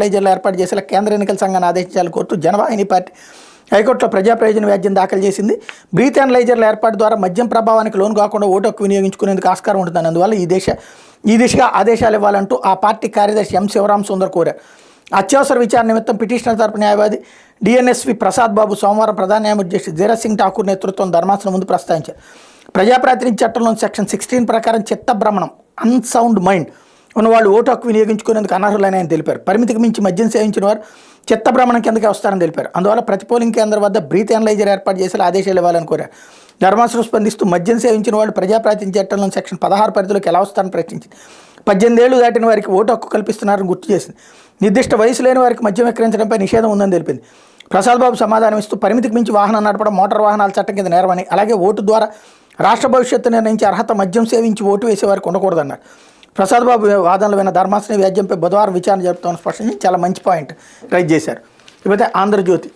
లైజర్లు ఏర్పాటు చేసేలా కేంద్ర ఎన్నికల సంఘాన్ని ఆదేశించాలని కోరుతూ జనవాహిని పార్టీ హైకోర్టులో ప్రజా ప్రయోజన వ్యాజ్యం దాఖలు చేసింది. బ్రీత్ అనలైజర్ల ఏర్పాటు ద్వారా మద్యం ప్రభావానికి లోను కాకుండా ఓటు హక్కు వినియోగించుకునేందుకు ఆస్కారం ఉంటుందని, అందువల్ల ఈ దిశగా ఆదేశాలు ఇవ్వాలంటూ ఆ పార్టీ కార్యదర్శి ఎం శివరాం సుందర్ కోరారు. అత్యవసర విచారణ నిమిత్తం పిటిషనర్ తరపు న్యాయవాది డిఎన్ఎస్వి ప్రసాద్ బాబు సోమవారం ప్రధాన న్యాయమూర్తి జస్టిస్ ధీరజ్ సింగ్ ఠాకూర్ నేతృత్వం ధర్మాసనం ముందు ప్రస్తావించారు. ప్రజాప్రాతినిధ్య చట్టంలోని సెక్షన్ 16 ప్రకారం చిత్తభ్రమణం అన్సౌండ్ మైండ్ ఉన్నవాళ్ళు ఓటు హక్కు వినియోగించుకునేందుకు అనర్హులని ఆయన తెలిపారు. పరిమితికి మించి మద్యం సేవించిన వారు చిత్తభ్రమణం కిందకే వస్తారని తెలిపారు. అందువల్ల ప్రతి పోలింగ్ కేంద్రం వద్ద బ్రీత్ అనలైజర్ ఏర్పాటు చేసేలా ఆదేశాలు ఇవ్వాలని కోరారు. ధర్మాసనం స్పందిస్తూ మద్యం సేవించిన వాళ్ళు ప్రజాప్రాతినిధ్య చట్టంలోని సెక్షన్ 16 పరిధిలోకి ఎలా వస్తారని ప్రశ్నించింది. 18 ఏళ్లు దాటిన వారికి ఓటు హక్కు కల్పిస్తున్నారని గుర్తు చేసింది. నిర్దిష్ట వయసు లేని వారికి మద్యం విక్రయించడంపై నిషేధం ఉందని తెలిపింది. ప్రసాద్ బాబు సమాధానం ఇస్తూ పరిమితికి మించి వాహనం నడపడం మోటార్ వాహనాల చట్టం కింద నేరమని, అలాగే ఓటు ద్వారా రాష్ట్ర భవిష్యత్తు నిర్ణయించే అర్హత మద్యం సేవించి ఓటు వేసే వారికి ఉండకూడదన్నారు. ప్రసాద్ బాబు వాదనలు విన్న ధర్మాసనం వ్యాజ్యంపై బుధవారం విచారణ జరుపుతామని స్పష్టం చేసి చాలా మంచి పాయింట్ రైజ్ చేశారు. ఇకపోతే ఆంధ్రజ్యోతి